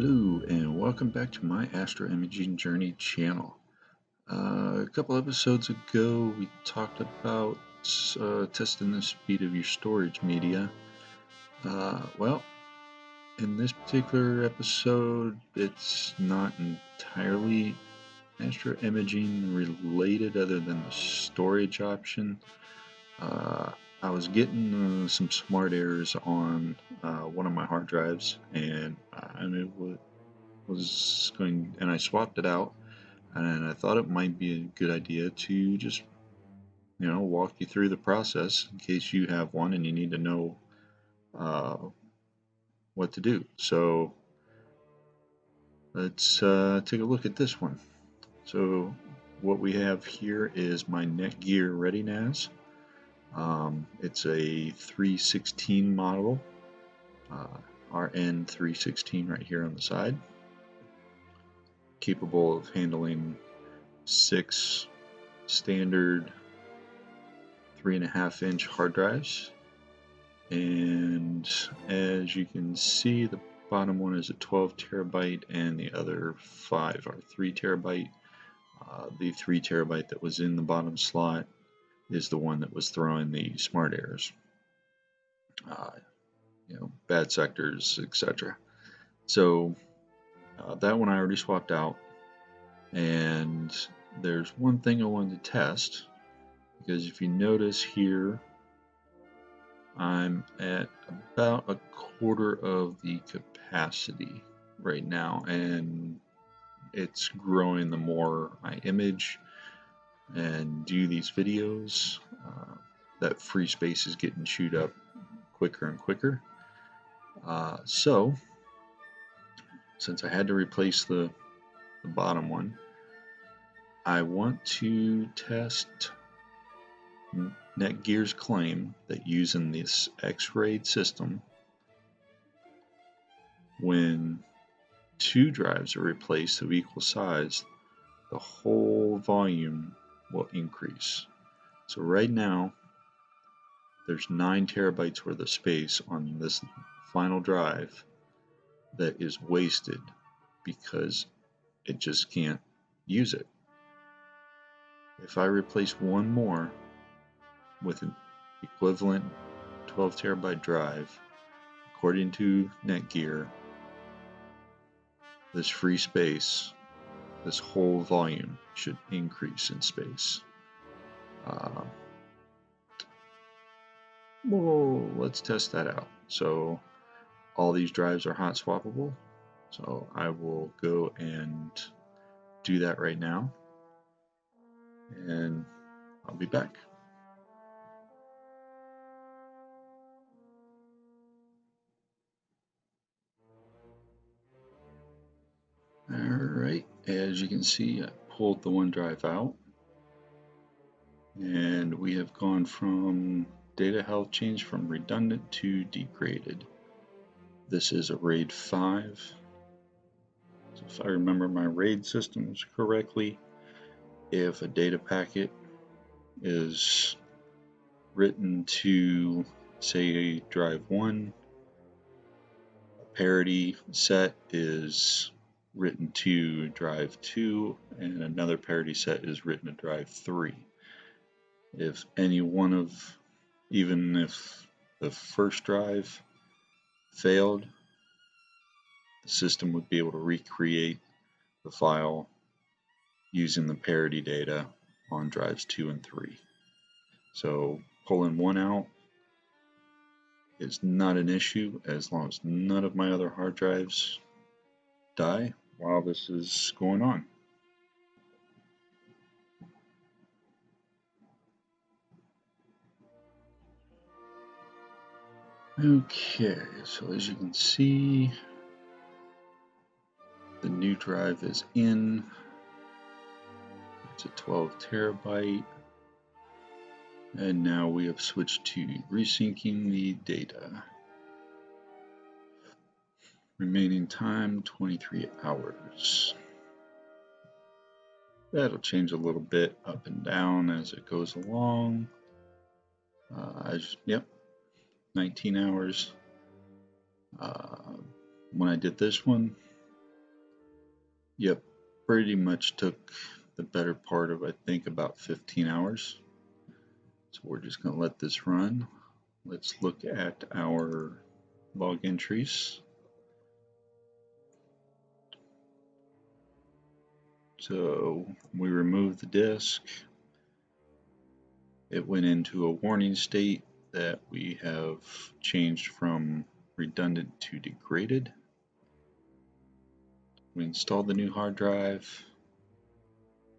Hello and welcome back to my Astroimaging Journey channel. A couple episodes ago we talked about testing the speed of your storage media. Well, in this particular episode it's not entirely Astroimaging related other than the storage option. I was getting some smart errors on one of my hard drives, and I swapped it out, and I thought it might be a good idea to just walk you through the process in case you have one and you need to know what to do. So let's take a look at this one. So what we have here is my Netgear ReadyNAS. It's a 316 model, RN 316 right here on the side, capable of handling 6 standard 3.5-inch hard drives, and as you can see, the bottom one is a 12 terabyte and the other 5 are 3 terabyte. The 3 terabyte that was in the bottom slot is the one that was throwing the smart errors, bad sectors, etc. So that one I already swapped out, and there's one thing I wanted to test, because if you notice here, I'm at about a quarter of the capacity right now, and it's growing the more I image and do these videos. That free space is getting chewed up quicker and quicker. So since I had to replace the bottom one, I want to test Netgear's claim that using this X-rayed system, when 2 drives are replaced of equal size, the whole volume will increase. So right now there's 9 terabytes worth of space on this final drive that is wasted because it just can't use it. If I replace one more with an equivalent 12 terabyte drive, according to Netgear, this free space, this whole volume should increase in space. Well, let's test that out. So all these drives are hot swappable, so I will go and do that right now, and I'll be back. Alright, as you can see, I pulled the one drive out, and we have gone from data health change from redundant to degraded. This is a RAID 5. So if I remember my RAID systems correctly, if a data packet is written to, say, drive 1, a parity set is written to drive 2, and another parity set is written to drive 3. If any one of, even if the first drive failed, the system would be able to recreate the file using the parity data on drives 2 and 3. So pulling one out is not an issue as long as none of my other hard drives die while this is going on. Okay, so as you can see, the new drive is in. It's a 12 terabyte, and now we have switched to resyncing the data. Remaining time 23 hours. That'll change a little bit up and down as it goes along. Yep, 19 hours. When I did this one, Yep, pretty much took the better part of, I think, about 15 hours. So we're just going to let this run. Let's look at our log entries. So we removed the disk. It went into a warning state that we have changed from redundant to degraded. We installed the new hard drive,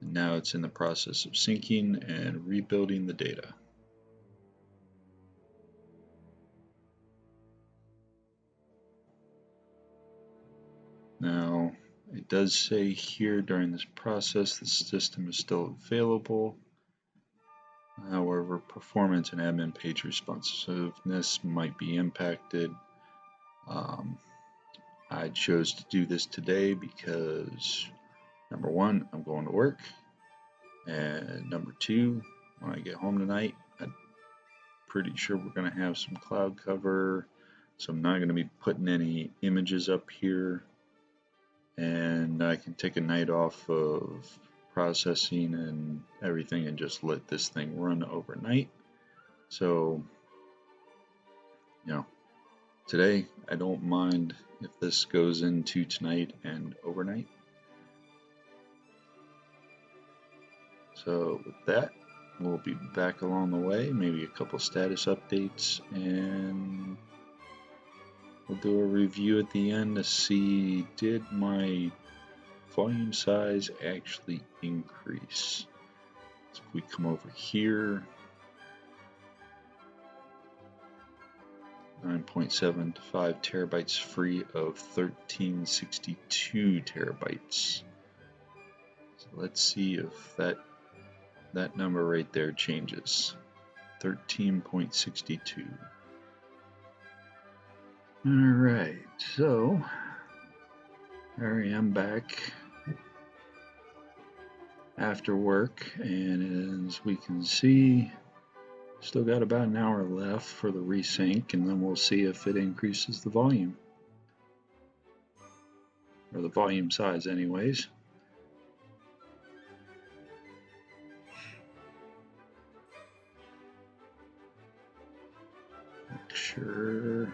and now it's in the process of syncing and rebuilding the data. Now, it does say here during this process the system is still available. However, performance and admin page responsiveness might be impacted. I chose to do this today because number one, I'm going to work, and number two, when I get home tonight, I'm pretty sure we're going to have some cloud cover, so I'm not going to be putting any images up here, and I can take a night off of processing and everything and just let this thing run overnight. So, you know, today I don't mind if this goes into tonight and overnight. So with that, we'll be back along the way, maybe a couple status updates, and we'll do a review at the end to see, did my volume size actually increase? So if we come over here, 9.75 terabytes free of 1362 terabytes. So let's see if that number right there changes. 13.62. Alright, so there I am back after work, and as we can see, still got about an hour left for the resync, and then we'll see if it increases the volume, or the volume size anyways. Make sure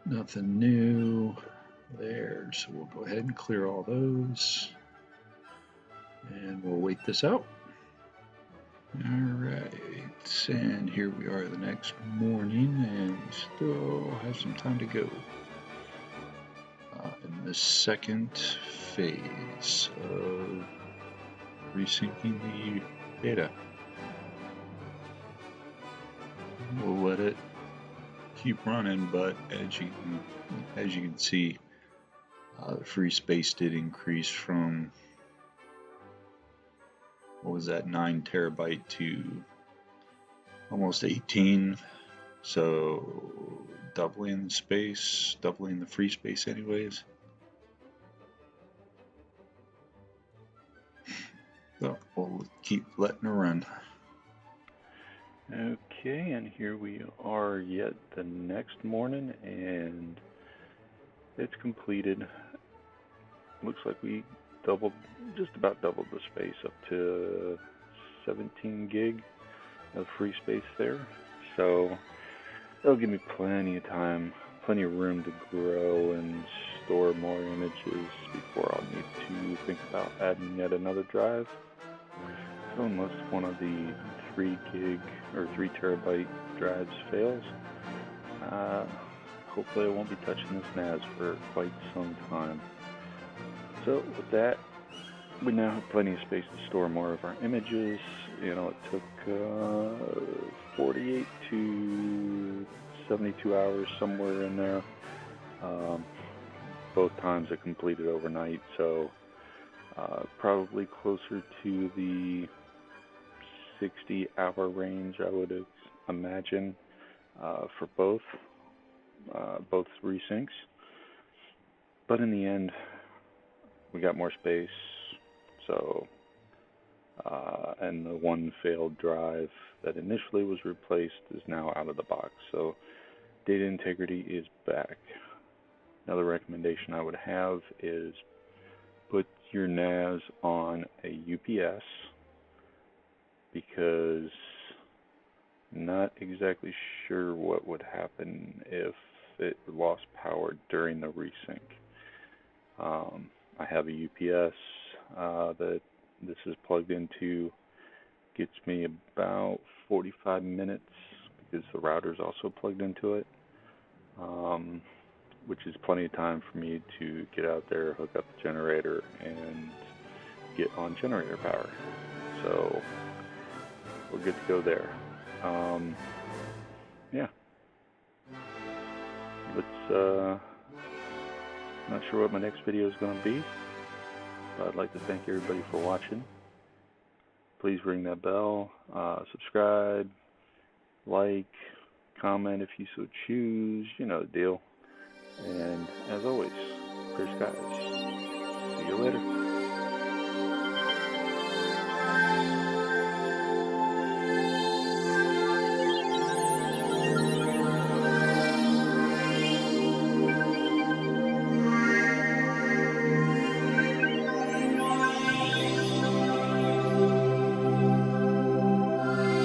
nothing new there, so we'll go ahead and clear all those, and we'll wait this out. Alright, and here we are the next morning, and still have some time to go in the second phase of resyncing the data. We'll let it keep running, but as you can see, the free space did increase from, what was that, 9 terabyte to almost 18, so doubling the space, doubling the free space anyways. So we'll keep letting her run. Okay, and here we are yet the next morning, and it's completed. Looks like we just about doubled the space up to 17 gig of free space there. So it'll give me plenty of time, plenty of room to grow and store more images before I'll need to think about adding yet another drive. So unless one of the 3 gig or 3 terabyte drives fails, hopefully I won't be touching this NAS for quite some time. So with that, we now have plenty of space to store more of our images. You know, it took 48 to 72 hours, somewhere in there. Both times I completed overnight, so probably closer to the 60-hour range, I would imagine, for both resyncs. But in the end, we got more space, so and the one failed drive that initially was replaced is now out of the box, so data integrity is back. Another recommendation I would have is put your NAS on a UPS because I'm not exactly sure what would happen if it lost power during the resync. I have a UPS that this is plugged into, gets me about 45 minutes because the router is also plugged into it, which is plenty of time for me to get out there, hook up the generator, and get on generator power. So we're good to go there. Yeah. Let's, not sure what my next video is going to be, but I'd like to thank everybody for watching. Please ring that bell, subscribe, like, comment if you so choose, you know the deal. And as always, clear skies. See you later.